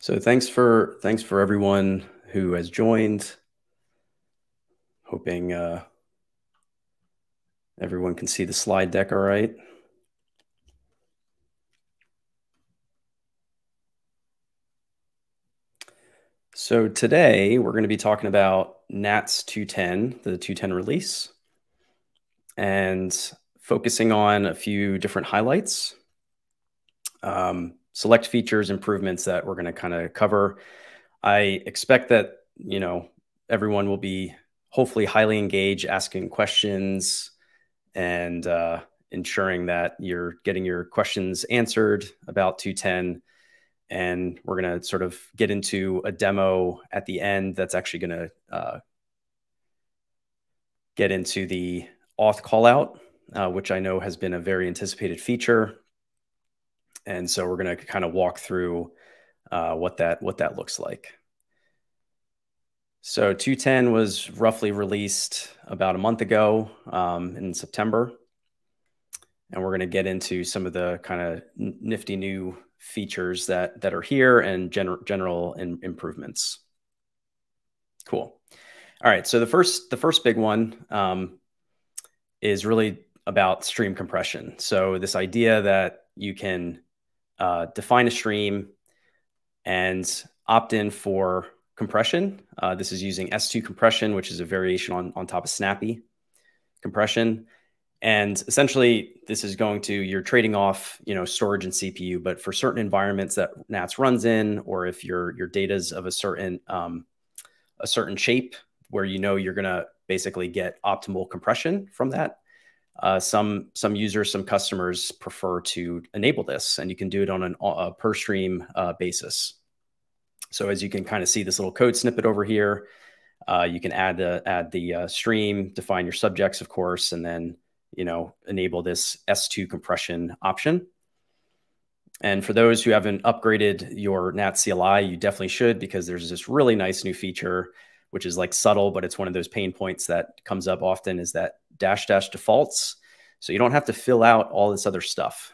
So thanks for everyone who has joined. Hoping everyone can see the slide deck all right. So today we're going to be talking about NATS 210, the 210 release, and focusing on a few different highlights, select features, improvements that we're going to kind of cover. I expect that, everyone will be hopefully highly engaged, asking questions and ensuring that you're getting your questions answered about 210. And we're going to sort of get into a demo at the end that's actually going to get into the auth callout, which I know has been a very anticipated feature. And so we're going to kind of walk through what that looks like. So 210 was roughly released about a month ago in September. And we're going to get into some of the kind of nifty new features that are here and general improvements. Cool. All right. So the first big one is really about stream compression. So this idea that you can define a stream and opt in for compression. This is using S2 compression, which is a variation on top of snappy compression. And essentially, this is going to, you're trading off, storage and CPU, but for certain environments that NATS runs in, or if your data is of a certain shape where you're going to basically get optimal compression from that. Some users, some customers prefer to enable this, and you can do it on a per stream basis. So as you can kind of see this little code snippet over here, you can add the stream, define your subjects, of course, and then enable this S2 compression option. And for those who haven't upgraded your NATS CLI, you definitely should, because there's this really nice new feature, which is like subtle, but it's one of those pain points that comes up often, is that -- defaults. So you don't have to fill out all this other stuff.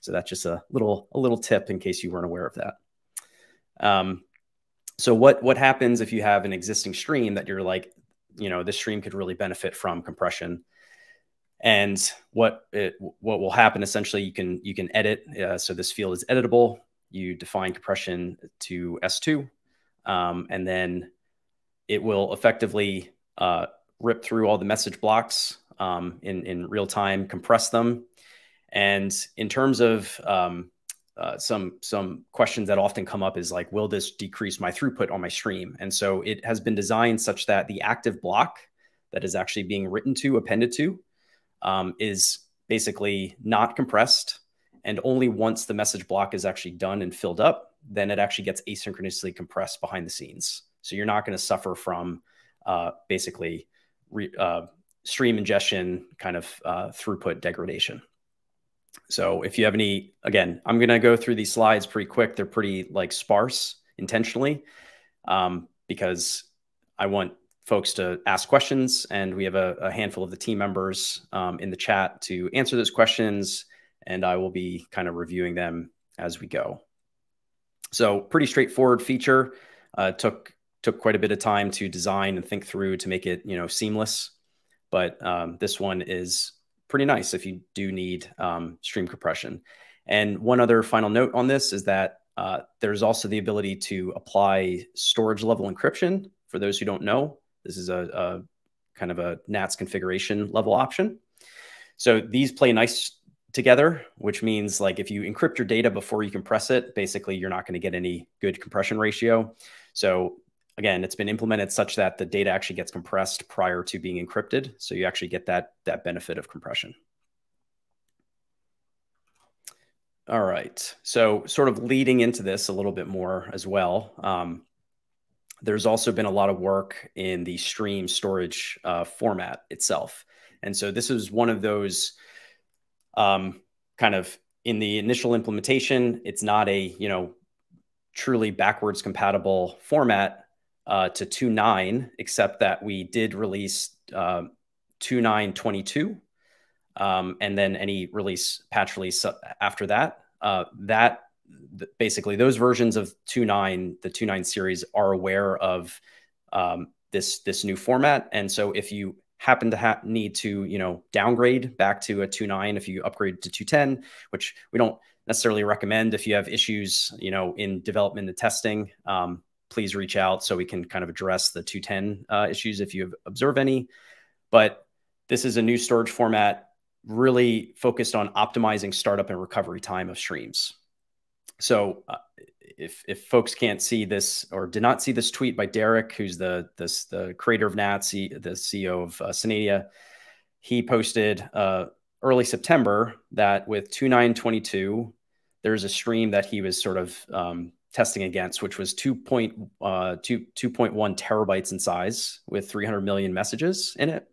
So that's just a little tip in case you weren't aware of that. So what happens if you have an existing stream that you're like, this stream could really benefit from compression? And what will happen, essentially, you can edit. So this field is editable. You define compression to S2, and then it will effectively rip through all the message blocks in real time, compress them. And in terms of some questions that often come up is like, will this decrease my throughput on my stream? And so it has been designed such that the active block that is actually being appended to, is basically not compressed. And only once the message block is actually done and filled up, then it actually gets asynchronously compressed behind the scenes. So you're not going to suffer from basically stream ingestion kind of throughput degradation. So if you have any, again, I'm going to go through these slides pretty quick. They're pretty sparse intentionally, because I want folks to ask questions, and we have a handful of the team members in the chat to answer those questions, and I will be kind of reviewing them as we go. So pretty straightforward feature. Took quite a bit of time to design and think through to make it seamless, but this one is pretty nice if you do need stream compression. And one other final note on this is that there's also the ability to apply storage level encryption. For those who don't know, this is a kind of a NATS configuration level option. So these play nice together, which means like if you encrypt your data before you compress it, basically you're not going to get any good compression ratio. So again, it's been implemented such that the data actually gets compressed prior to being encrypted. So you actually get that benefit of compression. All right. So sort of leading into this a little bit more as well, there's also been a lot of work in the stream storage format itself. And so this is one of those kind of, in the initial implementation, it's not a, truly backwards compatible format to 2.9, except that we did release 2.9.22, and then any patch release after that, basically those versions of 2.9, the 2.9 series, are aware of this new format. And so if you happen to need to, downgrade back to a 2.9, if you upgrade to 2.10, which we don't necessarily recommend if you have issues, in development and testing, please reach out so we can kind of address the 2.10 issues if you observe any. But this is a new storage format really focused on optimizing startup and recovery time of streams. So if folks can't see this or did not see this tweet by Derek, who's the creator of NATS, the CEO of Synadia, he posted early September that with 2.9.22, there's a stream that he was sort of testing against, which was 2.1 terabytes in size with 300 million messages in it.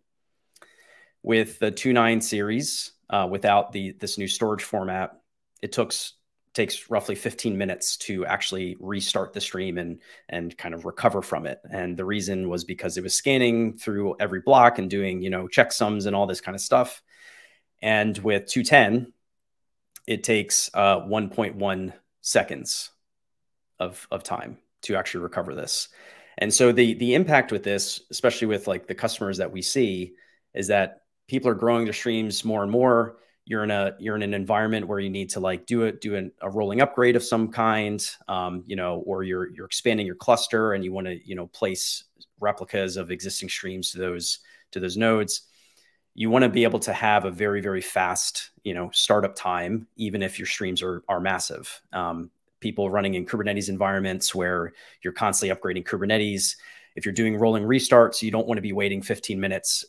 With the 2.9 series, without this new storage format, it takes roughly 15 minutes to actually restart the stream and kind of recover from it. And the reason was because it was scanning through every block and doing, checksums and all this kind of stuff. And with 2.10, it takes 1.1 seconds of time to actually recover this. And so the impact with this, especially with like the customers that we see, is that people are growing their streams more and more. You're in an environment where you need to like do a rolling upgrade of some kind, or you're expanding your cluster and you want to, place replicas of existing streams to those nodes. You want to be able to have a very, very fast, startup time, even if your streams are massive. People running in Kubernetes environments where you're constantly upgrading Kubernetes. If you're doing rolling restarts, you don't want to be waiting 15 minutes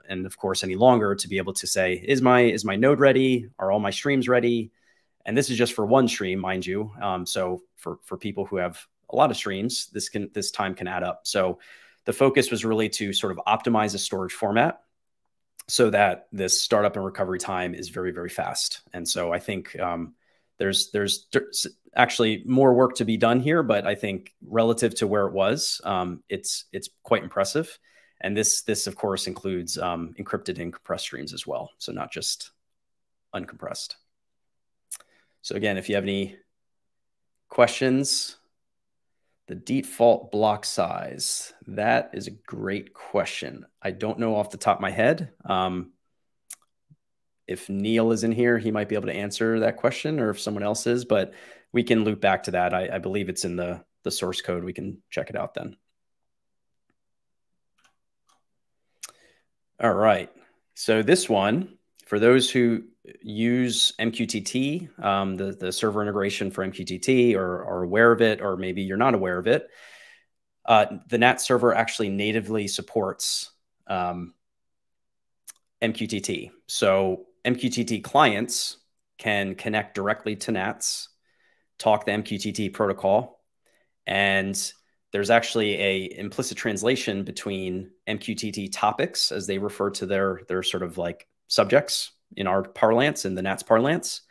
and of course any longer to be able to say, is my node ready? Are all my streams ready? And this is just for one stream, mind you. So for people who have a lot of streams, this time can add up. So the focus was really to sort of optimize the storage format so that this startup and recovery time is very, very fast. And so I think there's actually more work to be done here, but I think relative to where it was, it's quite impressive. And this of course includes encrypted and compressed streams as well. So not just uncompressed. So again, if you have any questions, the default block size, that is a great question. I don't know off the top of my head. If Neil is in here, he might be able to answer that question, or if someone else is, but we can loop back to that. I believe it's in the source code. We can check it out then. All right. So this one, for those who use MQTT, the server integration for MQTT, or are aware of it, or maybe you're not aware of it, the NATS server actually natively supports MQTT. So MQTT clients can connect directly to NATS, talk the MQTT protocol, and there's actually a implicit translation between MQTT topics, as they refer to their sort of like subjects in our parlance, in the NATS parlance.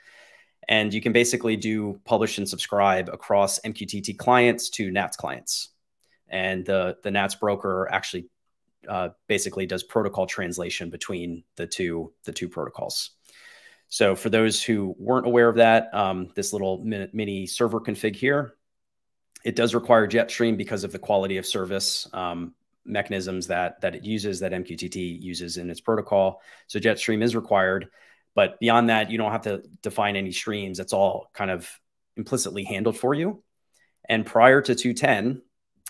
And you can basically do publish and subscribe across MQTT clients to NATS clients. And the NATS broker actually basically does protocol translation between the two protocols. So for those who weren't aware of that, this little mini server config here, it does require Jetstream because of the quality of service mechanisms that it uses, that MQTT uses in its protocol. So Jetstream is required. But beyond that, you don't have to define any streams. It's all kind of implicitly handled for you. And prior to 2.10,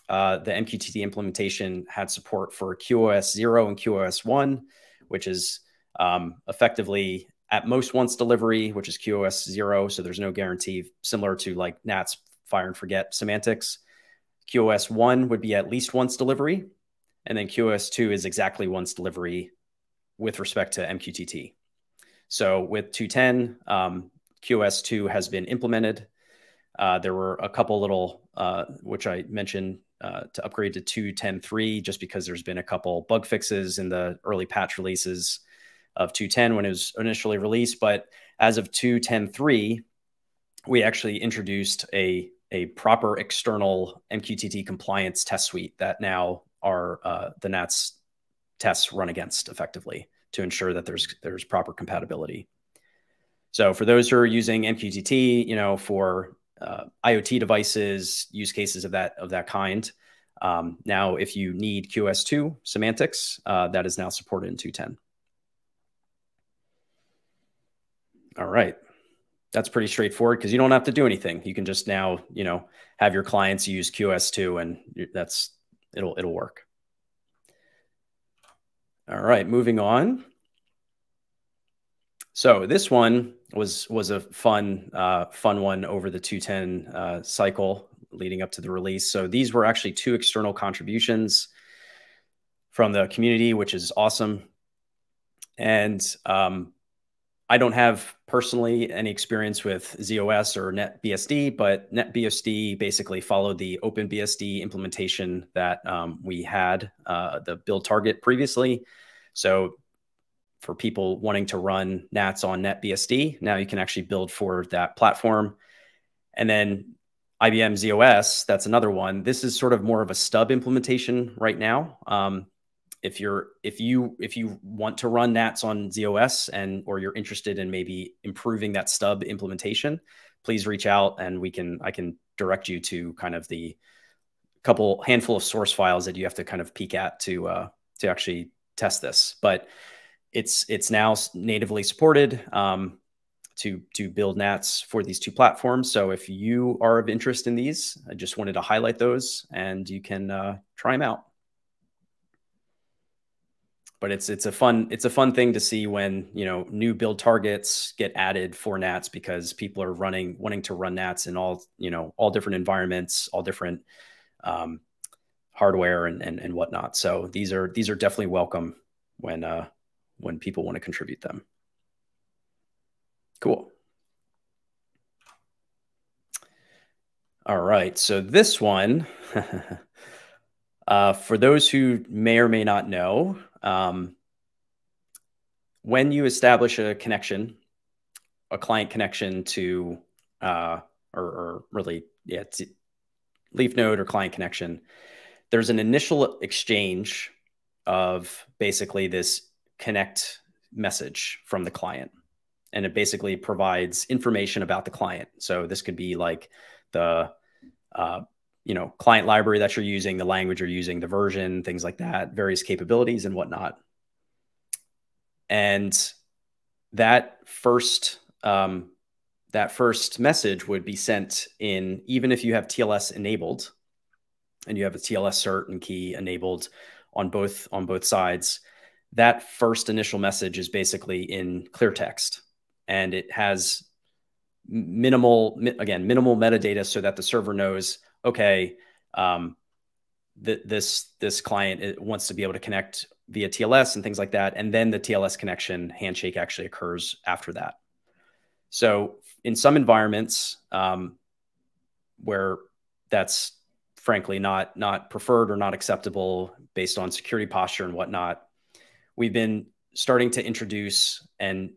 the MQTT implementation had support for QoS 0 and QoS 1, which is effectively at most once delivery, which is QoS 0. So there's no guarantee, similar to like NATS fire and forget semantics. QoS 1 would be at least once delivery. And then QoS 2 is exactly once delivery with respect to MQTT. So with 2.10, QoS 2 has been implemented. There were a couple little, which I mentioned, to upgrade to 2.10.3, just because there's been a couple bug fixes in the early patch releases of 2.10 when it was initially released. But as of 2.10.3, we actually introduced a proper external MQTT compliance test suite that now are the NATS tests run against effectively to ensure that there's proper compatibility. So for those who are using MQTT, for IoT devices, use cases of that kind. Now, if you need QoS2 semantics, that is now supported in 2.10. All right. That's pretty straightforward because you don't have to do anything. You can just now, have your clients use QoS2 and it'll work. All right, moving on. So this one was a fun one over the 2.10 cycle leading up to the release. So these were actually 2 external contributions from the community, which is awesome. And I don't have personally any experience with ZOS or NetBSD, but NetBSD basically followed the OpenBSD implementation that we had, the build target previously. So for people wanting to run NATS on NetBSD, now you can actually build for that platform. And then IBM ZOS, that's another one. This is sort of more of a stub implementation right now. If you want to run NATS on ZOS or you're interested in maybe improving that stub implementation, please reach out and I can direct you to kind of the handful of source files that you have to kind of peek at to actually test this. But it's now natively supported to build NATS for these 2 platforms. So if you are of interest in these, I just wanted to highlight those, and you can try them out. But it's a fun thing to see when new build targets get added for NATS, because people are wanting to run NATS in all different environments, all different hardware and whatnot. So these are definitely welcome when people want to contribute them. Cool. All right. So this one, for those who may or may not know, when you establish a connection, a client connection to, or really, it's leaf node or client connection, there's an initial exchange of basically this connect message from the client. And it basically provides information about the client. So this could be like the, client library that you're using, the language you're using, the version, things like that, various capabilities and whatnot. And that first message would be sent in, even if you have TLS enabled and you have a TLS cert and key enabled on both sides, that first initial message is basically in clear text, and it has minimal metadata so that the server knows, okay, this client wants to be able to connect via TLS and things like that. And then the TLS connection handshake actually occurs after that. So in some environments where that's frankly not preferred or not acceptable based on security posture and whatnot, we've been starting to introduce and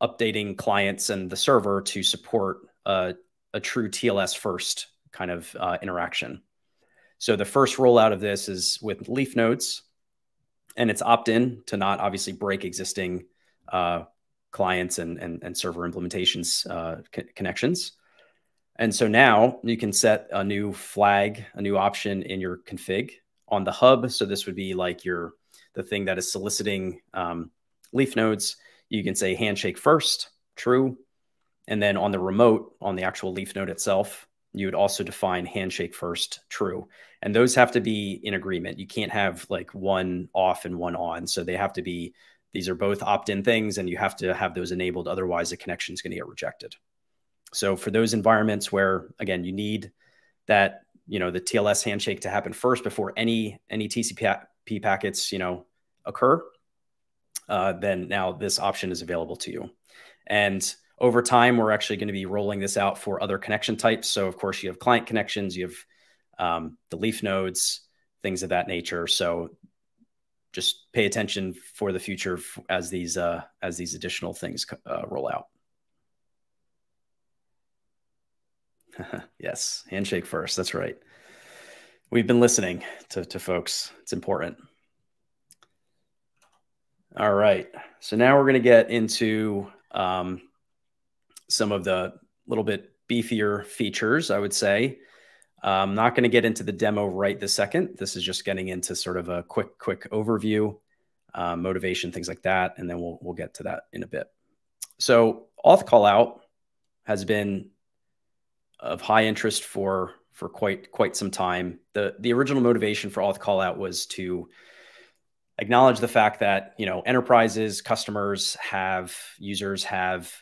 updating clients and the server to support a true TLS first kind of interaction. So the first rollout of this is with leaf nodes, and it's opt-in to not obviously break existing clients and server implementations connections. And so now you can set a new flag, a new option in your config on the hub. So this would be like the thing that is soliciting leaf nodes. You can say handshake first, true. And then on the remote, on the actual leaf node itself, you would also define handshake first, true. And those have to be in agreement. You can't have like one off and one on. So they have to be, these are both opt-in things, and you have to have those enabled. Otherwise, the connection is going to get rejected. So for those environments where, again, you need that, the TLS handshake to happen first before any TCP packets, occur, then now this option is available to you. And over time, we're actually going to be rolling this out for other connection types. So of course you have client connections, you have the leaf nodes, things of that nature. So just pay attention for the future as these additional things roll out. Yes, handshake first. That's right. We've been listening to folks. It's important. All right. So now we're going to get into some of the little bit beefier features, I would say. I'm not going to get into the demo right this second. This is just getting into sort of a quick overview, motivation, things like that. And then we'll get to that in a bit. So auth callout has been of high interest for quite some time. The original motivation for auth callout was to acknowledge the fact that, enterprises, customers users have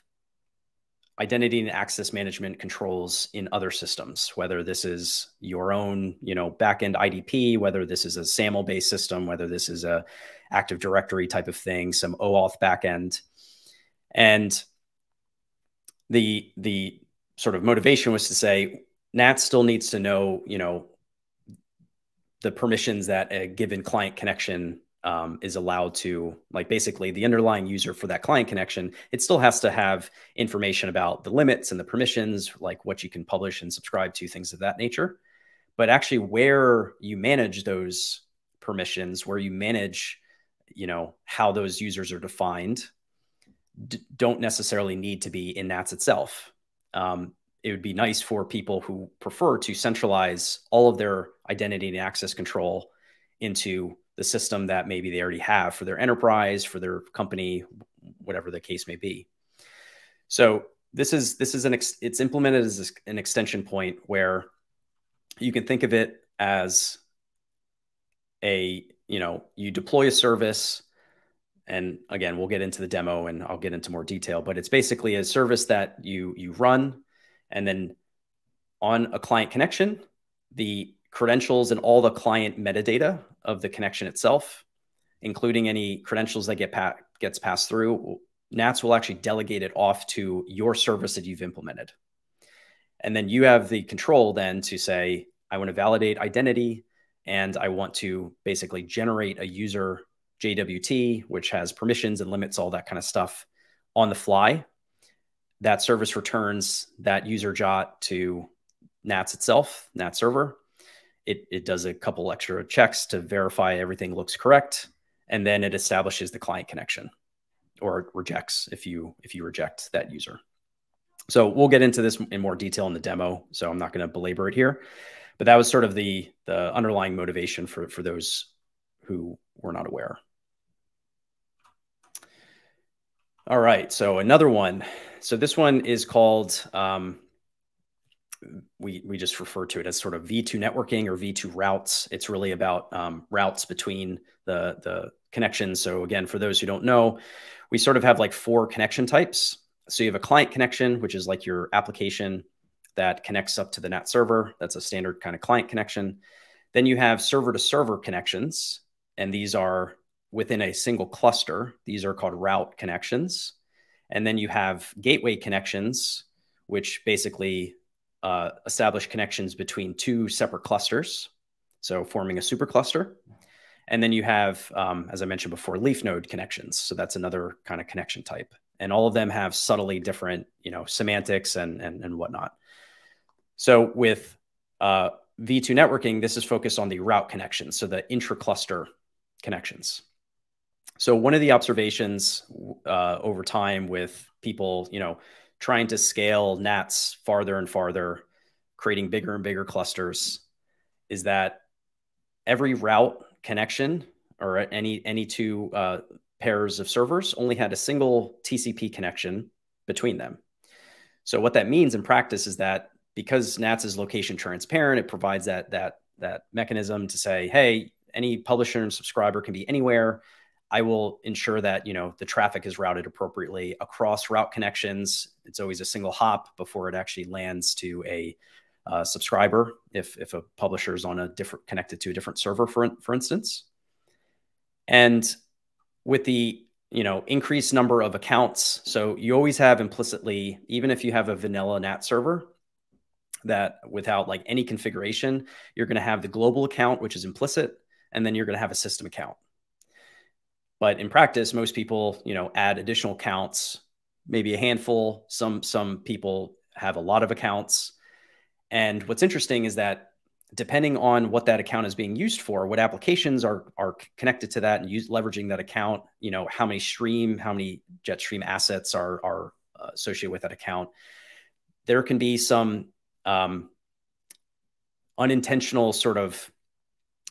identity and access management controls in other systems, whether this is your own, backend IDP, whether this is a SAML-based system, whether this is a Active Directory type of thing, some OAuth backend. And the sort of motivation was to say, NATS still needs to know, the permissions that a given client connection is allowed to, like basically the underlying user for that client connection, it still has to have information about the limits and the permissions, like what you can publish and subscribe to, things of that nature. But actually where you manage those permissions, where you manage, how those users are defined, don't necessarily need to be in NATS itself. It would be nice for people who prefer to centralize all of their identity and access control into the system that maybe they already have for their enterprise, for their company, whatever the case may be. So it's implemented as an extension point where you can think of it as you deploy a service. And again, we'll get into the demo and I'll get into more detail, but it's basically a service that you run, and then on a client connection, the credentials and all the client metadata of the connection itself, including any credentials that gets passed through, NATS will actually delegate it off to your service that you've implemented. And then you have the control then to say, I want to validate identity, and I want to basically generate a user JWT, which has permissions and limits, all that kind of stuff on the fly. That service returns that user JOT to NATS itself, NATS server. It does a couple extra checks to verify everything looks correct, and then it establishes the client connection, or it rejects if you reject that user. So we'll get into this in more detail in the demo, so I'm not going to belabor it here. But that was sort of the underlying motivation for those who were not aware. All right, so another one. So this one is called, we just refer to it as sort of V2 networking or V2 routes. It's really about routes between the connections. So again, for those who don't know, we sort of have like 4 connection types. So you have a client connection, which is like your application that connects up to the NAT server. That's a standard kind of client connection. Then you have server to server connections, and these are within a single cluster. These are called route connections. And then you have gateway connections, which basically establish connections between 2 separate clusters, so forming a supercluster. And then you have, as I mentioned before, leaf node connections. So that's another kind of connection type. And all of them have subtly different, semantics and whatnot. So with V2 networking, this is focused on the route connections, so the intra-cluster connections. So one of the observations over time with people, trying to scale NATS farther and farther, creating bigger and bigger clusters, is that every route connection or any 2 pairs of servers only had a single TCP connection between them. So what that means in practice is that because NATS is location transparent, it provides that mechanism to say, hey, any publisher and subscriber can be anywhere. I will ensure that, the traffic is routed appropriately across route connections. It's always a single hop before it actually lands to a subscriber if a publisher is on connected to a different server, for instance. And with the increased number of accounts, so you always have implicitly, even if you have a vanilla NAT server, that without like any configuration, you're going to have the global account, which is implicit, and then you're going to have a system account. But in practice, most people, add additional accounts, maybe a handful. Some people have a lot of accounts. And what's interesting is that depending on what that account is being used for, what applications are connected to that and leveraging that account, how many Jetstream assets are associated with that account, there can be some unintentional sort of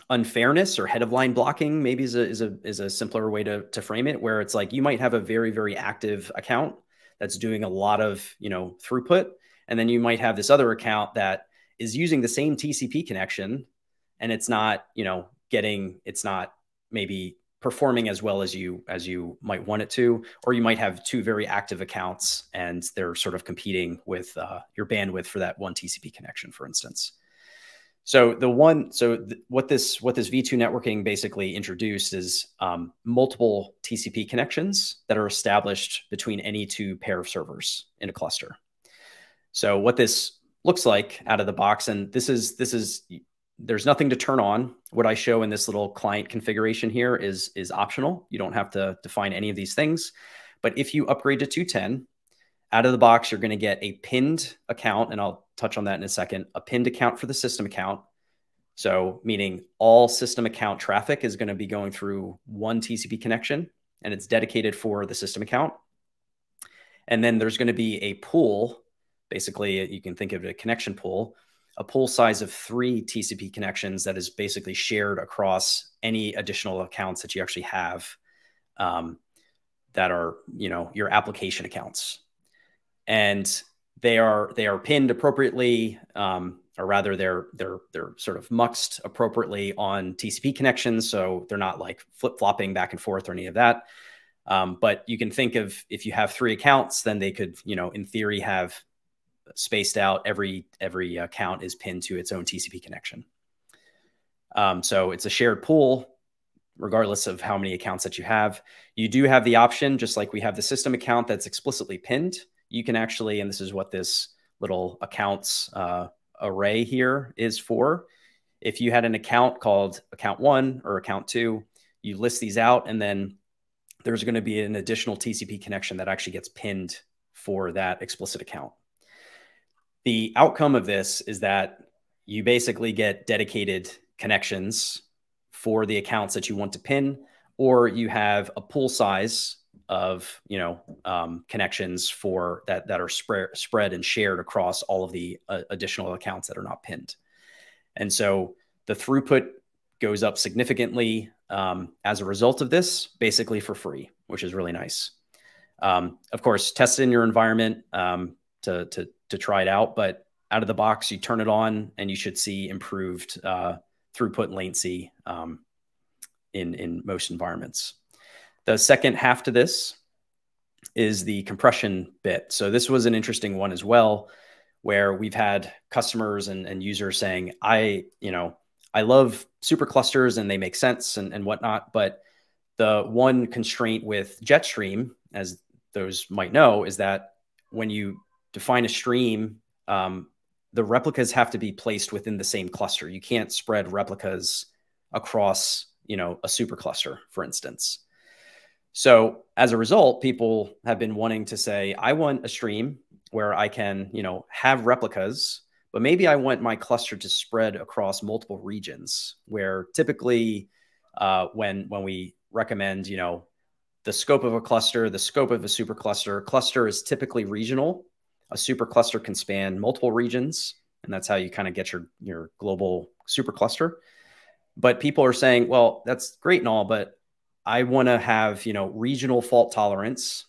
unfairness or head of line blocking, maybe is a simpler way to frame it, where it's like you might have a very, very active account that's doing a lot of, throughput. And then you might have this other account that is using the same TCP connection, and it's not, it's not maybe performing as well as you might want it to, or you might have two very active accounts and they're sort of competing with your bandwidth for that one TCP connection, for instance. So what this V2 networking basically introduced is multiple TCP connections that are established between any two pair of servers in a cluster. So what this looks like out of the box, and this is there's nothing to turn on. What I show in this little client configuration here is optional. You don't have to define any of these things. But if you upgrade to 210, out of the box, you're going to get a pinned account, and I'll touch on that in a second, a pinned account for the system account. So meaning all system account traffic is going to be going through one TCP connection, and it's dedicated for the system account. And then there's going to be a pool. Basically, you can think of it as a connection pool, a pool size of 3 TCP connections that is basically shared across any additional accounts that you actually have that are, your application accounts. And they are pinned appropriately, or rather they're sort of muxed appropriately on TCP connections. So they're not like flip-flopping back and forth or any of that. But you can think of, if you have 3 accounts, then they could, in theory, have spaced out, every account is pinned to its own TCP connection. So it's a shared pool, regardless of how many accounts that you have. You do have the option, just like we have the system account that's explicitly pinned. You can actually, and this is what this little accounts array here is for. If you had an account called account 1 or account 2, you list these out, and then there's going to be an additional TCP connection that actually gets pinned for that explicit account. The outcome of this is that you basically get dedicated connections for the accounts that you want to pin, or you have a pool size of connections for that are spread and shared across all of the additional accounts that are not pinned. And so the throughput goes up significantly as a result of this, basically for free, which is really nice. Of course, test it in your environment to try it out, but out of the box, you turn it on and you should see improved throughput and latency in most environments. The second half to this is the compression bit. So this was an interesting one as well, where we've had customers and users saying, I love superclusters and they make sense and whatnot, but the one constraint with Jetstream, as those might know, is that when you define a stream, the replicas have to be placed within the same cluster. You can't spread replicas across, a supercluster, for instance. So as a result, people have been wanting to say, I want a stream where I can, have replicas, but maybe I want my cluster to spread across multiple regions, where typically when we recommend, the scope of a cluster, the scope of a supercluster, cluster is typically regional. A supercluster can span multiple regions, and that's how you kind of get your global supercluster. But people are saying, well, that's great and all, but I want to have, regional fault tolerance,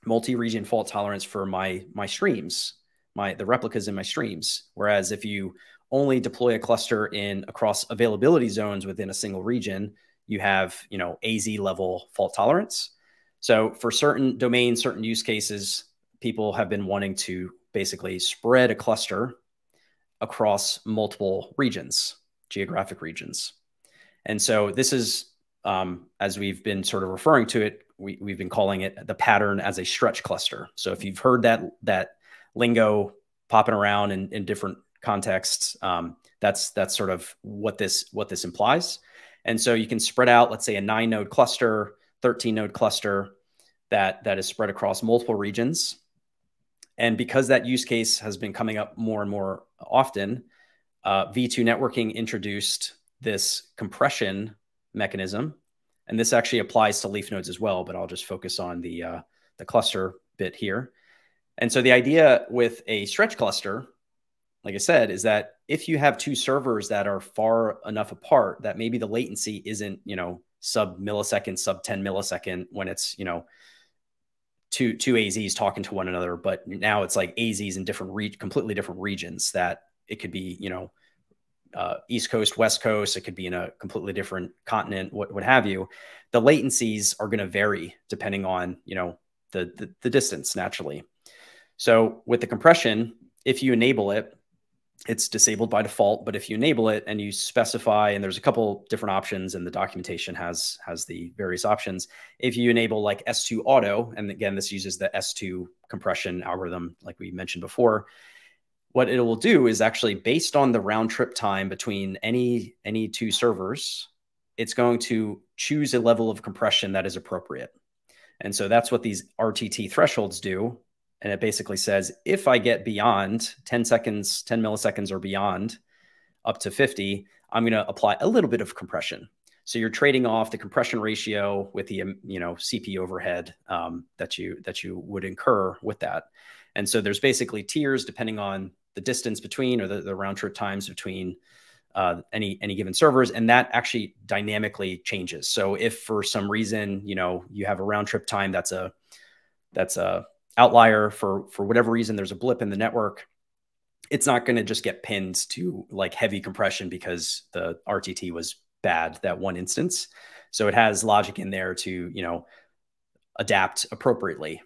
multi-region fault tolerance for my streams, the replicas in my streams. Whereas if you only deploy a cluster across availability zones within a single region, you have, AZ level fault tolerance. So for certain domains, certain use cases, people have been wanting to basically spread a cluster across multiple regions, geographic regions. And so this is, as we've been sort of referring to it, we've been calling it the pattern as a stretch cluster. So if you've heard that lingo popping around in different contexts, that's sort of what this implies. And so you can spread out, let's say, a 9-node cluster, 13-node cluster that is spread across multiple regions. And because that use case has been coming up more and more often, V2 networking introduced this compression mechanism. And this actually applies to leaf nodes as well, but I'll just focus on the cluster bit here. And so the idea with a stretch cluster, like I said, is that if you have two servers that are far enough apart that maybe the latency isn't, sub millisecond, sub 10 millisecond when it's, two AZs talking to one another, but now it's like AZs in completely different regions, that it could be, East Coast, West Coast, it could be in a completely different continent, what have you. The latencies are going to vary depending on, the distance naturally. So with the compression, if you enable it, it's disabled by default, but if you enable it and you specify, and there's a couple different options, and the documentation has the various options. If you enable like S2 auto, and again, this uses the S2 compression algorithm, like we mentioned before, what it will do is actually, based on the round trip time between any two servers, it's going to choose a level of compression that is appropriate. And so that's what these RTT thresholds do. And it basically says, if I get beyond 10 seconds, 10 milliseconds or beyond, up to 50, I'm going to apply a little bit of compression. So you're trading off the compression ratio with the CPU overhead that you would incur with that. And so there's basically tiers depending on the distance between, or the round trip times between any given servers, and that actually dynamically changes. So if for some reason you have a round trip time that's a outlier, for whatever reason there's a blip in the network, it's not going to just get pinned to like heavy compression because the RTT was bad that one instance. So it has logic in there to adapt appropriately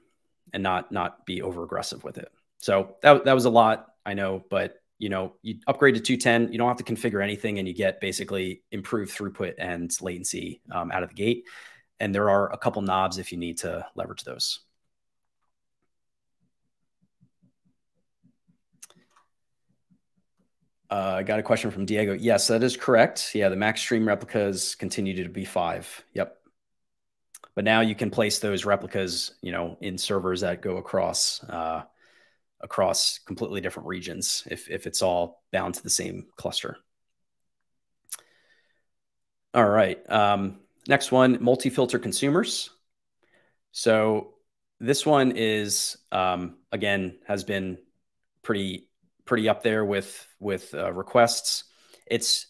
and not be over aggressive with it. So that was a lot, I know, but you upgrade to 210, you don't have to configure anything, and you get basically improved throughput and latency out of the gate. And there are a couple knobs if you need to leverage those. I got a question from Diego. Yes, that is correct. Yeah, the max stream replicas continue to be 5. Yep. But now you can place those replicas, in servers that go across completely different regions if it's all bound to the same cluster. All right. Next one, multi-filter consumers. So this one is, again, has been pretty up there with requests. It's,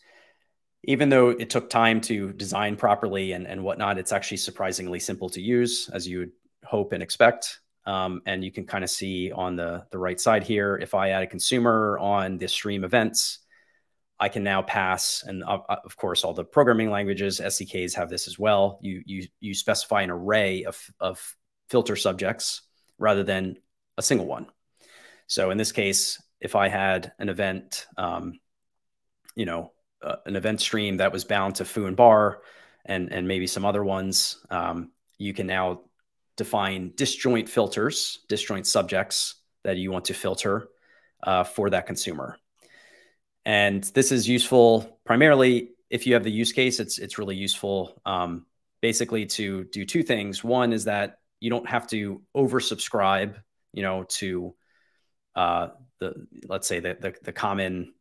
even though it took time to design properly and whatnot, it's actually surprisingly simple to use, as you would hope and expect. And you can kind of see on the right side here, if I add a consumer on the stream events, I can now pass, and of course, all the programming languages, SDKs have this as well. You specify an array of filter subjects rather than a single one. So in this case, if I had an event, an event stream that was bound to foo and bar and maybe some other ones, you can now define disjoint filters, disjoint subjects that you want to filter for that consumer. And this is useful primarily if you have the use case. It's really useful basically to do two things. One is that you don't have to oversubscribe, to let's say the common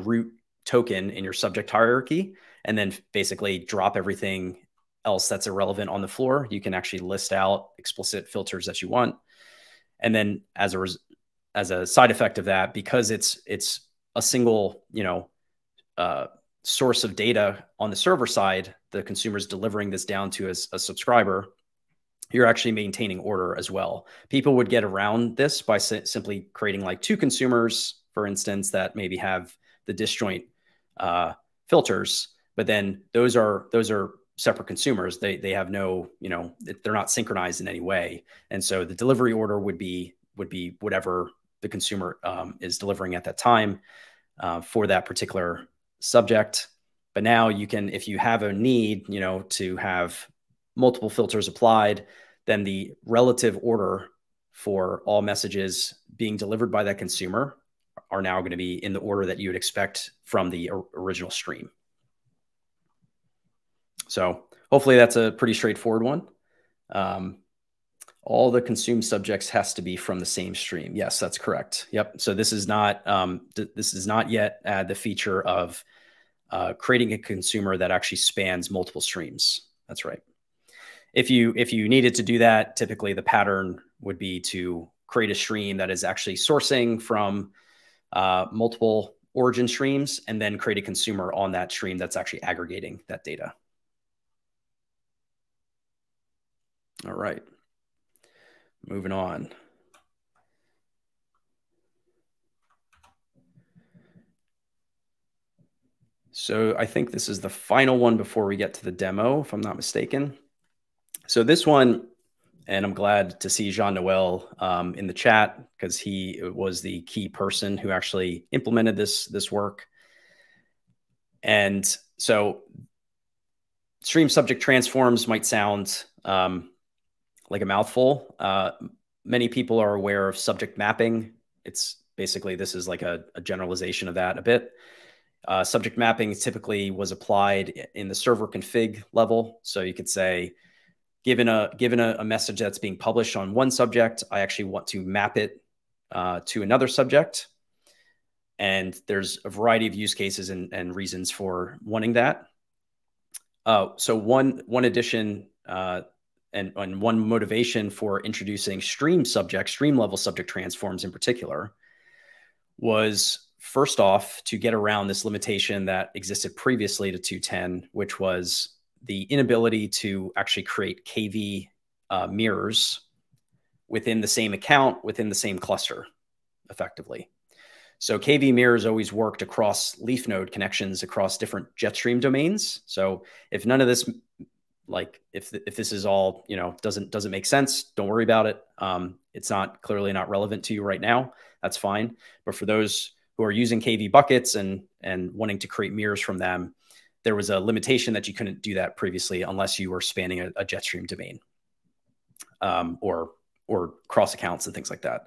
root token in your subject hierarchy, and then basically drop everything else that's irrelevant on the floor. You can actually list out explicit filters that you want. And then as a side effect of that, because it's a single, source of data on the server side, the consumer's delivering this down to a subscriber, you're actually maintaining order as well. People would get around this by simply creating like two consumers, for instance, that maybe have the disjoint filters, but then those are separate consumers. They have no, they're not synchronized in any way. And so the delivery order would be whatever the consumer is delivering at that time for that particular subject. But now you can, if you have a need, to have multiple filters applied, then the relative order for all messages being delivered by that consumer are now going to be in the order that you would expect from the original stream. So hopefully that's a pretty straightforward one. All the consumed subjects has to be from the same stream. Yes, that's correct. Yep. So this is not yet the feature of creating a consumer that actually spans multiple streams. That's right. If you needed to do that, typically the pattern would be to create a stream that is actually sourcing from multiple origin streams, and then create a consumer on that stream that's actually aggregating that data. All right, moving on. So I think this is the final one before we get to the demo, if I'm not mistaken. So this one, and I'm glad to see Jean-Noel in the chat, because he was the key person who actually implemented this work. And so stream subject transforms might sound like a mouthful. Many people are aware of subject mapping. It's basically, this is like a generalization of that a bit. Subject mapping typically was applied in the server config level. So you could say, given a message that's being published on one subject, I actually want to map it to another subject. And there's a variety of use cases and reasons for wanting that. So one addition and one motivation for introducing stream level subject transforms in particular was, first off, to get around this limitation that existed previously to 210, which was the inability to actually create KV mirrors within the same account, within the same cluster, effectively. So KV mirrors always worked across leaf node connections across different Jetstream domains. So if none of this, like if this is all, doesn't make sense, don't worry about it. It's clearly not relevant to you right now. That's fine. But for those who are using KV buckets and wanting to create mirrors from them, there was a limitation that you couldn't do that previously unless you were spanning a Jetstream domain or cross accounts and things like that.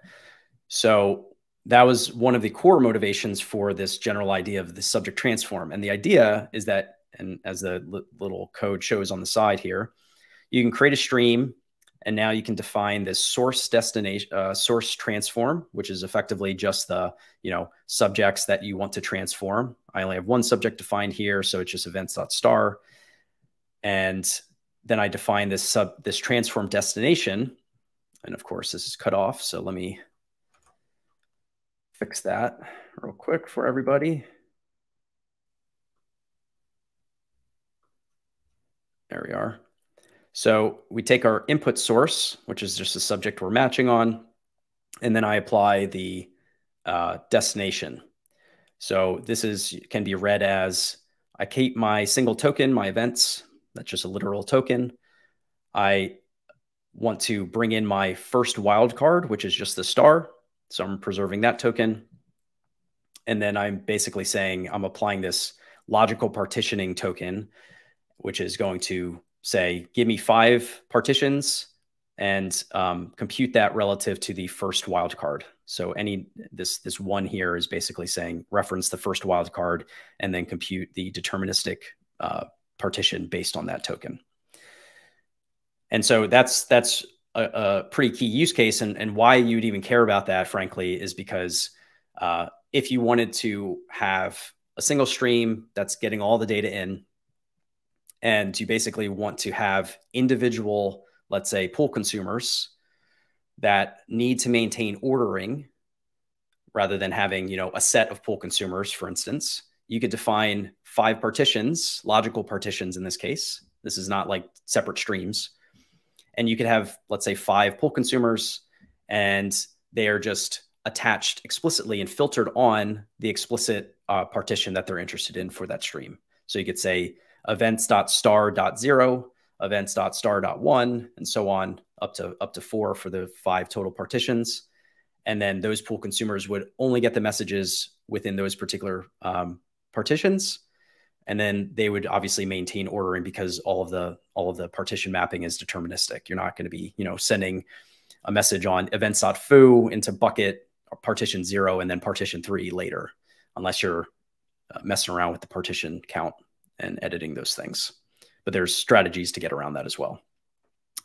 So that was one of the core motivations for this general idea of the subject transform. And the idea is that, and as the little code shows on the side here, you can create a stream, and now you can define this source destination, source transform, which is effectively just the subjects that you want to transform. I only have one subject defined here, so it's just events.star. And then I define this transform destination. And of course, this is cut off. So let me fix that real quick for everybody. There we are. So we take our input source, which is just the subject we're matching on, and then I apply the destination. So this can be read as, I keep my single token, my events, that's just a literal token. I want to bring in my first wildcard, which is just the star. So I'm preserving that token. And then I'm basically saying I'm applying this logical partitioning token, which is going to say, give me 5 partitions and compute that relative to the first wildcard. So this one here is basically saying reference the first wildcard and then compute the deterministic partition based on that token. And so that's a pretty key use case. And why you'd even care about that, frankly, is because if you wanted to have a single stream that's getting all the data in, and you basically want to have individual, let's say, pool consumers that need to maintain ordering rather than having, a set of pool consumers, for instance, you could define 5 partitions, logical partitions in this case. This is not like separate streams. And you could have, let's say, 5 pool consumers, and they are just attached explicitly and filtered on the explicit partition that they're interested in for that stream. So you could say events.star.0, events.star.1, and so on up to 4 for the 5 total partitions. And then those pool consumers would only get the messages within those particular partitions. And then they would obviously maintain ordering because all of the partition mapping is deterministic. You're not going to be, sending a message on events.foo into bucket partition 0 and then partition 3 later, unless you're messing around with the partition count and editing those things. But there's strategies to get around that as well.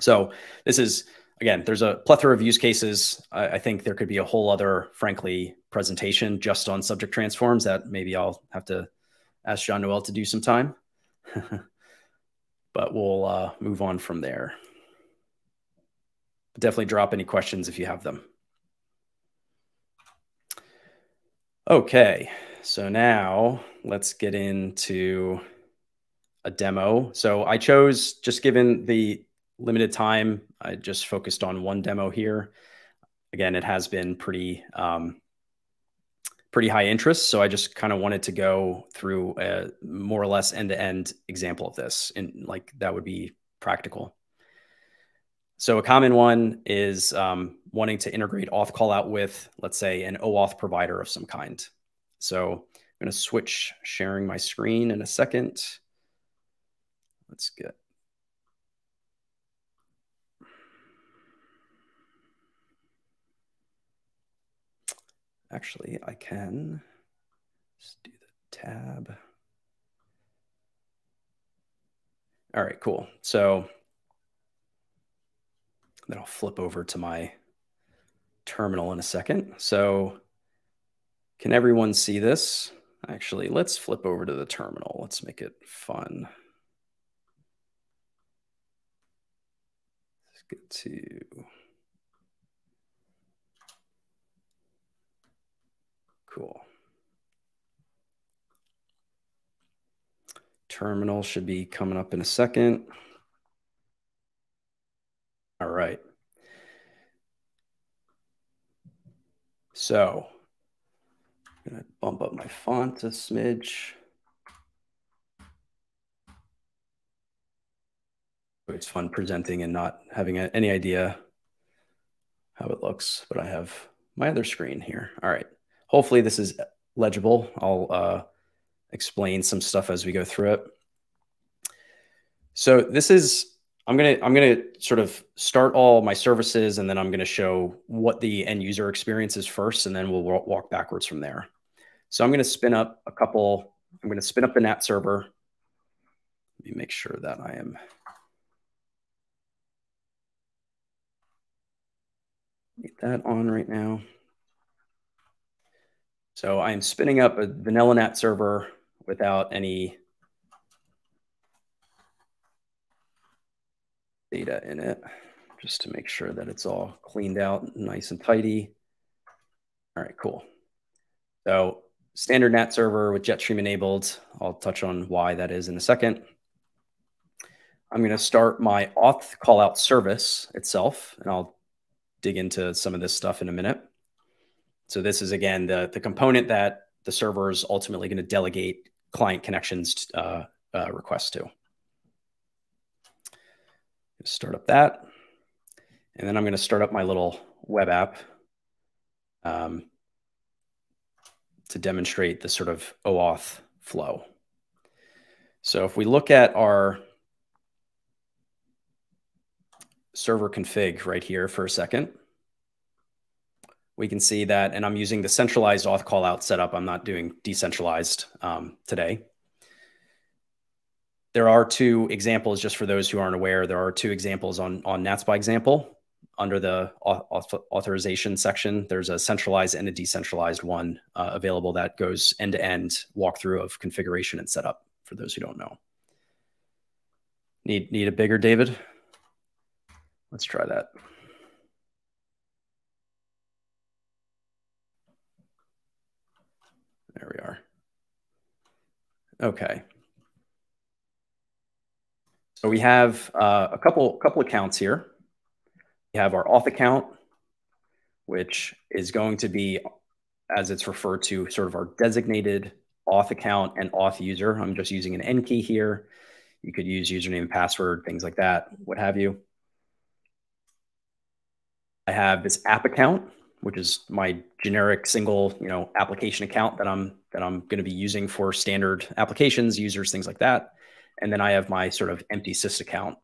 So this is, again, there's a plethora of use cases. I think there could be a whole other, frankly, presentation just on subject transforms that maybe I'll have to ask Jean-Noel to do some time. But we'll move on from there. Definitely drop any questions if you have them. Okay, so now let's get into a demo. So I chose, just given the limited time, I just focused on one demo here. Again, it has been pretty high interest. So I just kind of wanted to go through a more or less end-to-end example of this, and like that would be practical. So a common one is wanting to integrate auth callout with, let's say, an OAuth provider of some kind. So I'm going to switch sharing my screen in a second. Let's get. Actually, I can just do the tab. All right, cool. So then I'll flip over to my terminal in a second. So can everyone see this? Actually, let's flip over to the terminal. Let's make it fun. Let's get to. Cool. Terminal should be coming up in a second. All right. So I'm going to bump up my font a smidge. It's fun presenting and not having any idea how it looks, but I have my other screen here. All right. Hopefully this is legible. I'll explain some stuff as we go through it. So this is, I'm gonna sort of start all my services, and then I'm gonna show what the end user experience is first, and then we'll walk backwards from there. So I'm gonna spin up I'm gonna spin up the NAT server. Let me make sure that I am. Get that on right now. So I'm spinning up a vanilla NAT server without any data in it, just to make sure that it's all cleaned out, nice and tidy. All right, cool. So standard NAT server with Jetstream enabled. I'll touch on why that is in a second. I'm going to start my auth callout service itself, and I'll dig into some of this stuff in a minute. So this is, again, the component that the server is ultimately going to delegate client connections requests to. Start up that. And then I'm going to start up my little web app to demonstrate the sort of OAuth flow. So if we look at our server config right here for a second, we can see that, and I'm using the centralized auth callout setup. I'm not doing decentralized today. There are two examples, just for those who aren't aware, there are two examples on NATS by example. Under the authorization section, there's a centralized and a decentralized one available that goes end-to-end walkthrough of configuration and setup, for those who don't know. Need a bigger, David? Let's try that. There we are. Okay. So we have a couple accounts here. We have our auth account, which is going to be, as it's referred to, sort of our designated auth account and auth user. I'm just using an N key here. You could use username and password, things like that, what have you. I have this app account, which is my generic single, application account that I'm going to be using for standard applications, users, things like that. And then I have my sort of empty sys account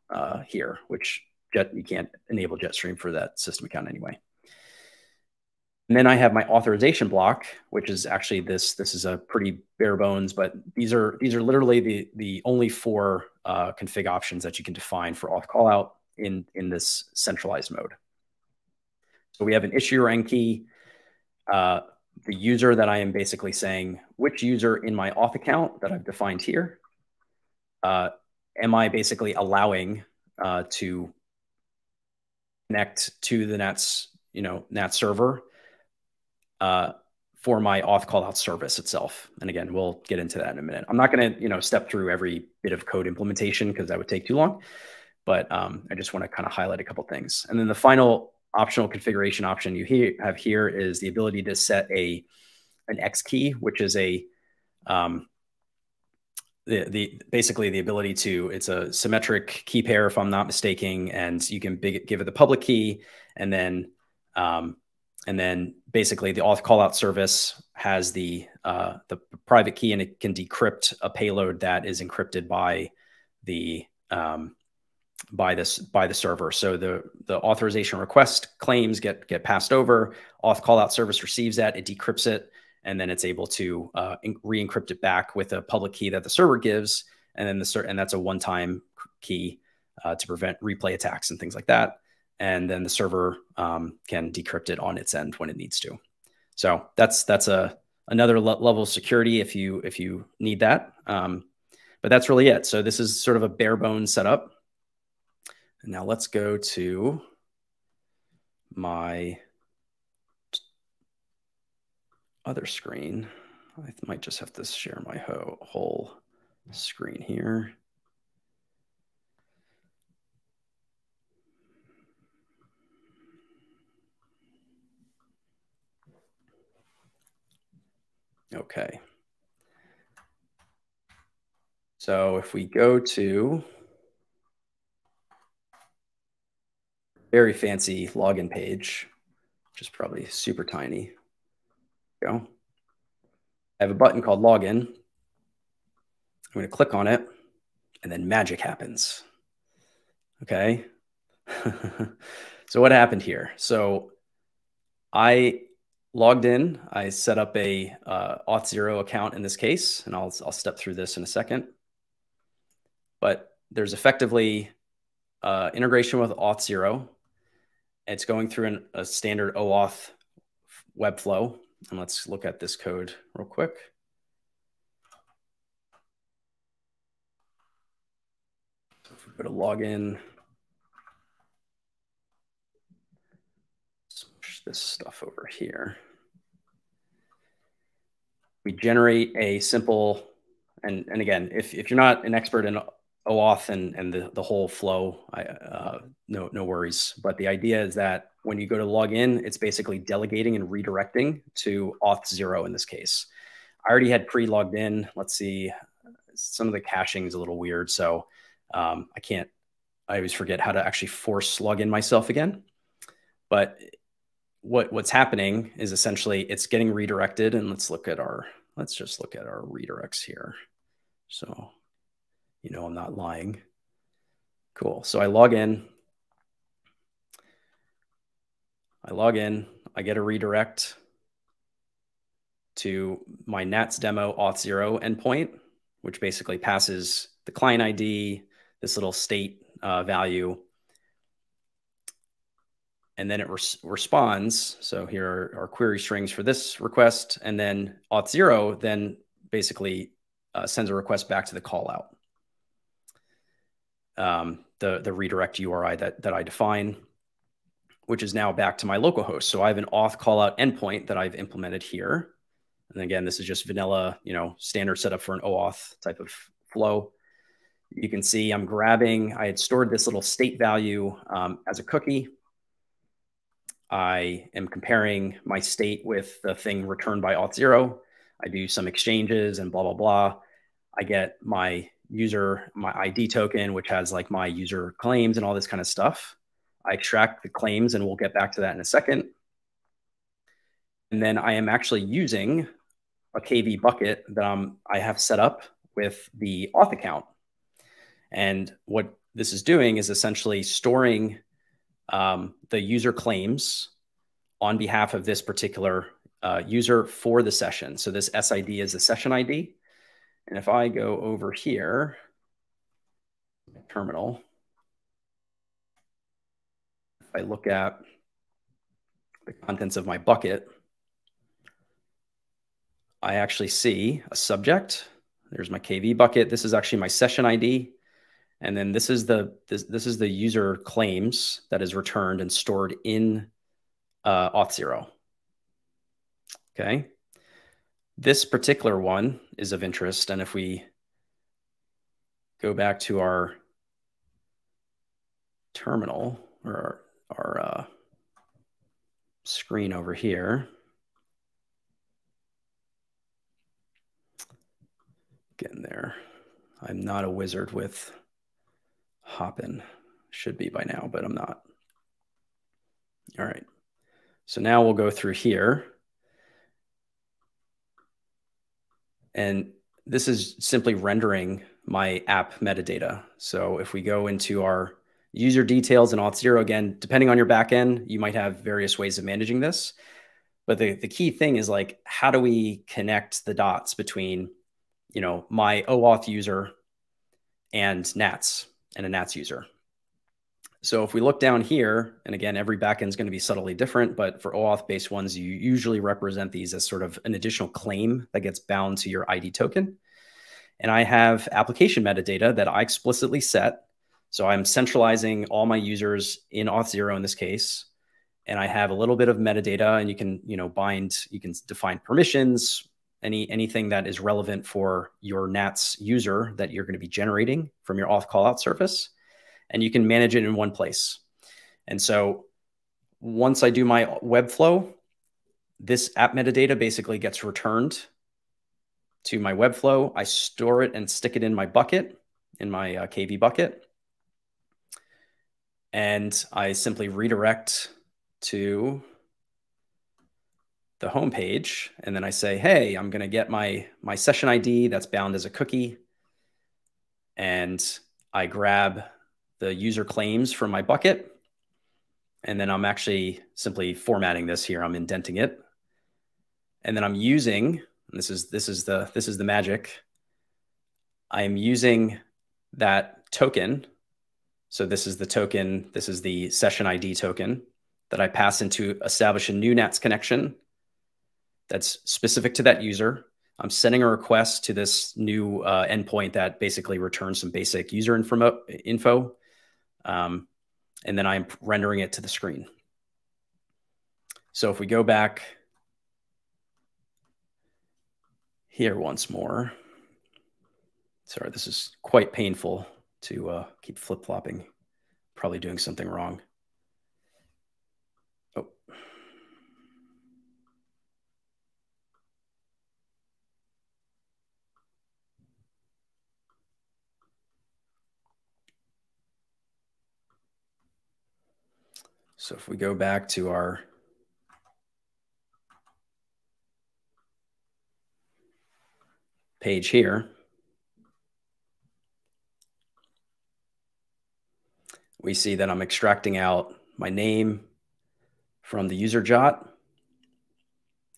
here, which you can't enable Jetstream for that system account anyway. And then I have my authorization block, which is actually this is a pretty bare bones, but these are literally the only four config options that you can define for auth callout in this centralized mode. So we have an issuer N key, the user that I am basically saying which user in my auth account that I've defined here am I basically allowing to connect to the NATS, NATS server for my auth callout service itself. And again, we'll get into that in a minute. I'm not going to, step through every bit of code implementation because that would take too long. But I just want to kind of highlight a couple things. And then the final optional configuration option you have here is the ability to set an X key, which is basically the ability to, it's a symmetric key pair, if I'm not mistaken, and you can give it the public key, and then basically the auth callout service has the private key, and it can decrypt a payload that is encrypted by the server. So the authorization request claims get passed over. Auth callout service receives that, it decrypts it, and then it's able to re-encrypt it back with a public key that the server gives, and then and that's a one-time key to prevent replay attacks and things like that. And then the server can decrypt it on its end when it needs to. So that's another level of security if you need that. But that's really it. So this is sort of a bare bones setup. And now let's go to my other screen. I might just have to share my whole screen here. Okay. So if we go to very fancy login page, which is probably super tiny. Go. I have a button called login. I'm going to click on it, and then magic happens. Okay. So what happened here? So I logged in. I set up a Auth0 account in this case, and I'll step through this in a second. But there's effectively integration with Auth0. It's going through a standard OAuth webflow. And let's look at this code real quick. So if we go to login, let's push this stuff over here. We generate a simple, and again, if you're not an expert in OAuth and the whole flow, no worries. But the idea is that when you go to log in, it's basically delegating and redirecting to Auth0 in this case. I already had pre-logged in. Let's see, some of the caching is a little weird, so I always forget how to actually force log in myself again. But what's happening is essentially it's getting redirected, and let's just look at our redirects here. So, I'm not lying. Cool. So I log in. I get a redirect to my NATS demo Auth0 endpoint, which basically passes the client ID, this little state value, and then it responds. So here are our query strings for this request, and then Auth0 then basically sends a request back to the callout, the redirect URI that I define, which is now back to my local host. So I have an auth callout endpoint that I've implemented here. And again, this is just vanilla, standard setup for an OAuth type of flow. You can see I had stored this little state value as a cookie. I am comparing my state with the thing returned by Auth0. I do some exchanges and blah, blah, blah. I get my ID token, which has like my user claims and all this kind of stuff. I extract the claims, and we'll get back to that in a second. And then I am actually using a KV bucket that I have set up with the auth account. And what this is doing is essentially storing the user claims on behalf of this particular user for the session. So this SID is the session ID. And if I go over here, terminal, if I look at the contents of my bucket, I actually see a subject. There's my KV bucket. This is actually my session ID. And then this is the user claims that is returned and stored in Auth0. Okay. This particular one is of interest. And if we go back to our terminal or our screen over here, getting there. I'm not a wizard with Hopin. Should be by now, but I'm not. All right. So now we'll go through here. And this is simply rendering my app metadata. So if we go into our user details and Auth0, again, depending on your backend, you might have various ways of managing this. But the key thing is like, how do we connect the dots between, my OAuth user and NATS and a NATS user? So if we look down here, and again, every backend is going to be subtly different, but for OAuth-based ones, you usually represent these as sort of an additional claim that gets bound to your ID token. And I have application metadata that I explicitly set. So I'm centralizing all my users in Auth0 in this case. And I have a little bit of metadata, and you can, you can define permissions, anything that is relevant for your NATS user that you're going to be generating from your auth callout service. And you can manage it in one place. And so once I do my Webflow, this app metadata basically gets returned to my Webflow. I store it and stick it in my bucket, in my KV bucket. And I simply redirect to the home page. And then I say, hey, I'm going to get my session ID that's bound as a cookie. And I grab the user claims from my bucket. And then I'm actually simply formatting this here. I'm indenting it. And then I'm using, this is the magic. I'm using that token. So this is the token, this is the session ID token that I pass into establish a new NATS connection that's specific to that user. I'm sending a request to this new endpoint that basically returns some basic user info. And then I'm rendering it to the screen. So if we go back here once more, sorry, this is quite painful to keep flip-flopping, probably doing something wrong. Oh. So if we go back to our page here, we see that I'm extracting out my name from the user jot.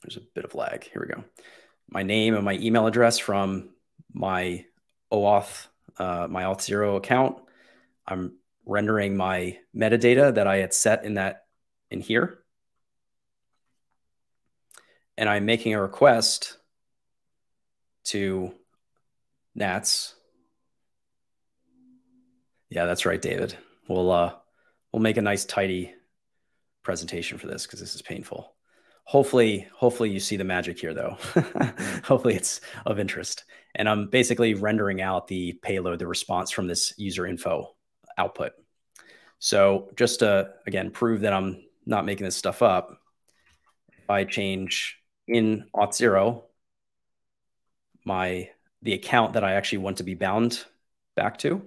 There's a bit of lag. Here we go. My name and my email address from my OAuth, my Auth0 account. I'm rendering my metadata that I had set in here. And I'm making a request to NATS. Yeah, that's right, David. We'll make a nice tidy presentation for this because this is painful. Hopefully you see the magic here though. Hopefully it's of interest. And I'm basically rendering out the payload, the response from this user info output. So just to, again, prove that I'm not making this stuff up, if I change in Auth0, the account that I actually want to be bound back to,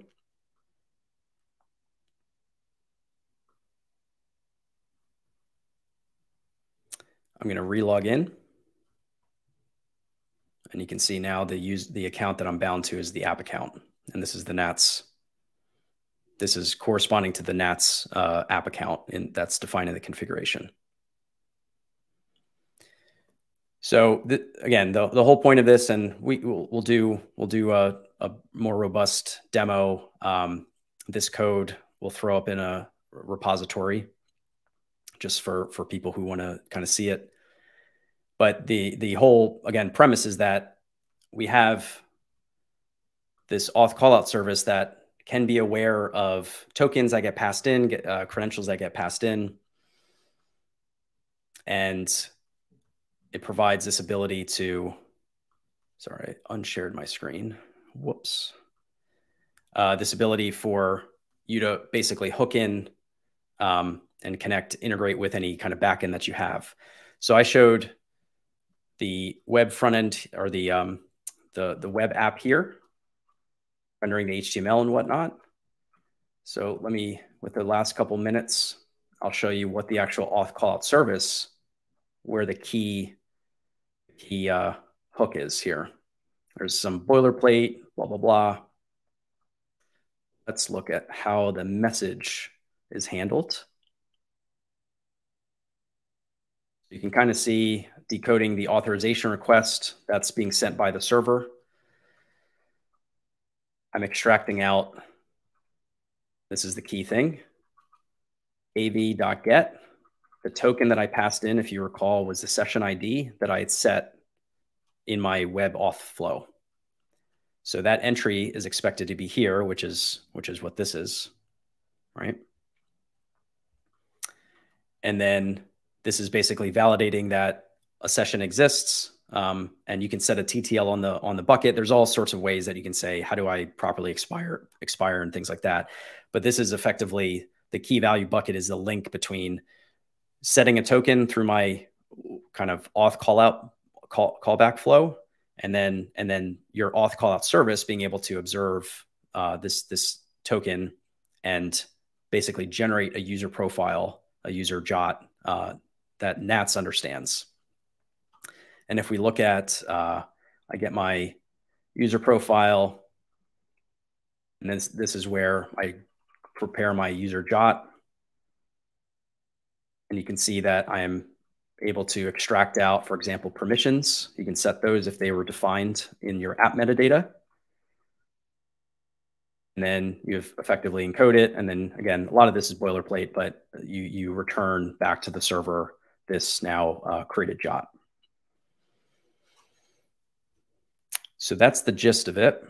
I'm going to relog in. And you can see now the account that I'm bound to is the app account. And this is the NATS. This is corresponding to the NATS app account, and that's defined in the configuration. So again, the whole point of this, and we'll do a more robust demo. This code we'll throw up in a repository just for people who want to kind of see it. But the whole, again, premise is that we have this auth callout service that can be aware of tokens that get passed in, credentials that get passed in. And it provides this ability to Sorry, I unshared my screen. Whoops. This ability for you to basically hook in and connect, integrate with any kind of backend that you have. So I showed the web front end or the web app here, rendering the HTML and whatnot. So let me, with the last couple minutes, I'll show you what the actual auth callout service, where the key hook is here. There's some boilerplate, blah, blah, blah. Let's look at how the message is handled. You can kind of see decoding the authorization request that's being sent by the server. I'm extracting out, this is the key thing, av.get. The token that I passed in, if you recall, was the session ID that I had set in my web auth flow. So that entry is expected to be here, which is what this is, right? And then this is basically validating that a session exists, and you can set a TTL on the bucket. There's all sorts of ways that you can say, how do I properly expire and things like that. But this is effectively the key value bucket is the link between setting a token through my kind of auth callback flow, and then your auth callout service being able to observe this token and basically generate a user profile, a user jot that NATS understands. And if we look at, I get my user profile, and this is where I prepare my user jot. And you can see that I am able to extract out, for example, permissions. You can set those if they were defined in your app metadata. And then you've effectively encode it. And then again, a lot of this is boilerplate, but you return back to the server this now created jot. So that's the gist of it.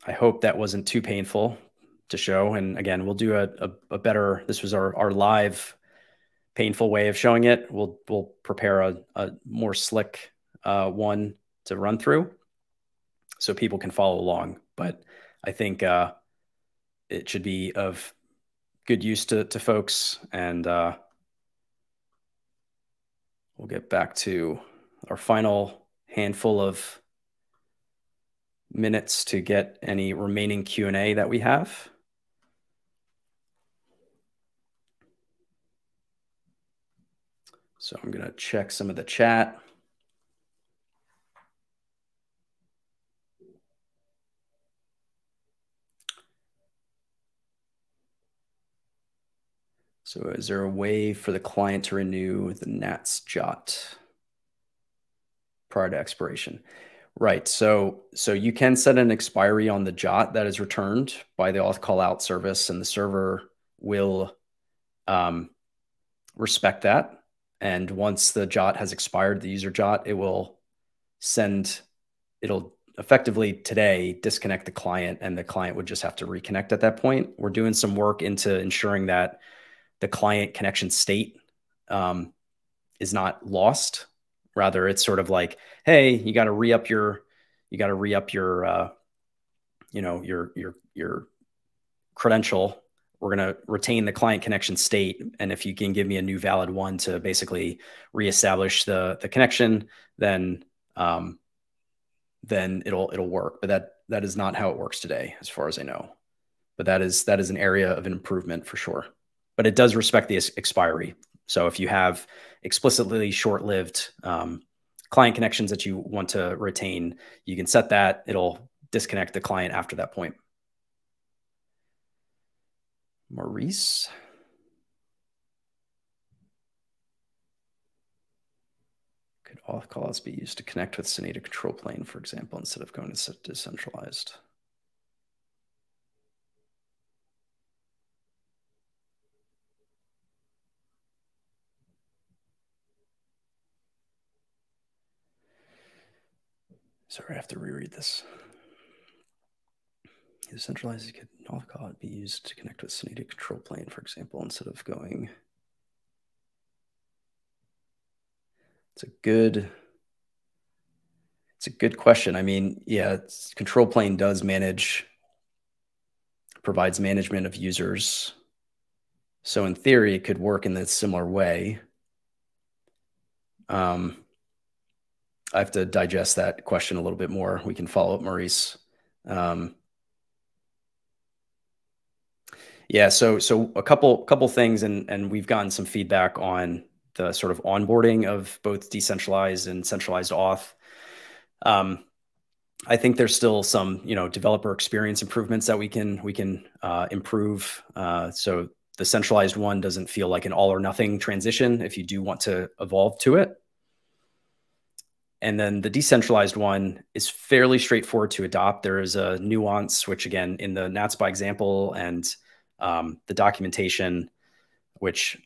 I hope that wasn't too painful to show. And again, we'll do a better, this was our live painful way of showing it. We'll prepare a more slick one to run through so people can follow along. But I think it should be of good use to folks. And we'll get back to our final handful of minutes to get any remaining Q&A that we have. So I'm going to check some of the chat. So is there a way for the client to renew the NATS jot prior to expiration? Right. So you can set an expiry on the jot that is returned by the auth callout service, and the server will respect that. And once the jot has expired, the user jot, it'll effectively today disconnect the client, and the client would just have to reconnect at that point. We're doing some work into ensuring that the client connection state is not lost. Rather, it's sort of like, hey, you got to re-up your credential. We're going to retain the client connection state, and if you can give me a new valid one to basically reestablish the connection, then it'll work. But that is not how it works today, as far as I know. But that is an area of improvement for sure. But it does respect the expiry. So if you have explicitly short-lived client connections that you want to retain, you can set that. It'll disconnect the client after that point. Maurice. Could auth callouts be used to connect with SNATA control plane, for example, instead of going to decentralized? Sorry, I have to reread this. Decentralized could auth callout be used to connect with SNATA control plane, for example, instead of going. It's a good It's a good question. I mean, yeah, control plane provides management of users. So in theory, it could work in this similar way. I have to digest that question a little bit more. We can follow up, Maurice. Yeah, so a couple things, and we've gotten some feedback on the sort of onboarding of both decentralized and centralized auth. I think there's still some, developer experience improvements that we can improve. So the centralized one doesn't feel like an all or nothing transition if you do want to evolve to it. And then the decentralized one is fairly straightforward to adopt. There is a nuance, which again, in the NATS by example and the documentation, which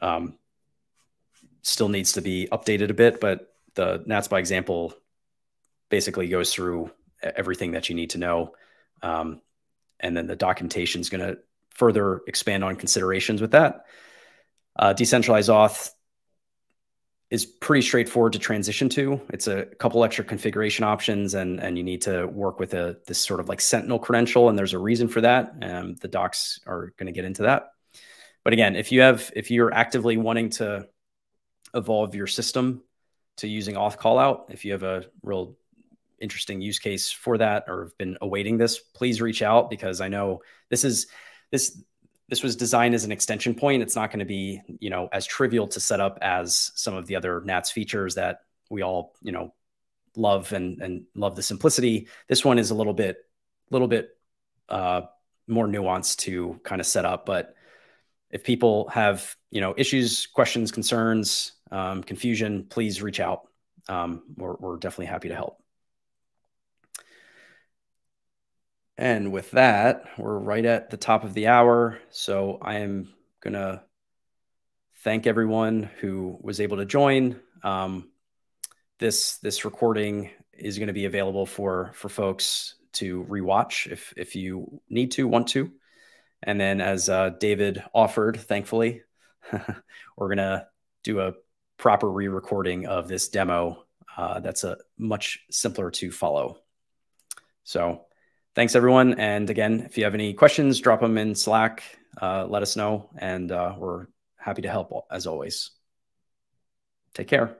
still needs to be updated a bit, but the NATS by example basically goes through everything that you need to know. And then the documentation is going to further expand on considerations with that. Decentralized auth is pretty straightforward to transition to. It's a couple extra configuration options, and you need to work with this sort of like Sentinel credential, and there's a reason for that. The docs are going to get into that. But again, if you're actively wanting to evolve your system to using auth callout, if you have a real interesting use case for that or have been awaiting this, please reach out, because I know this was designed as an extension point. It's not going to be, as trivial to set up as some of the other NATS features that we all, love and love the simplicity. This one is a little bit more nuanced to kind of set up. But if people have, issues, questions, concerns, confusion, please reach out. We're definitely happy to help. And with that, we're right at the top of the hour. So I am going to thank everyone who was able to join. This recording is going to be available for folks to rewatch if you want to. And then as David offered, thankfully, we're going to do a proper re-recording of this demo that's a much simpler to follow. So thanks, everyone. And again, if you have any questions, drop them in Slack. Let us know, and we're happy to help as always. Take care.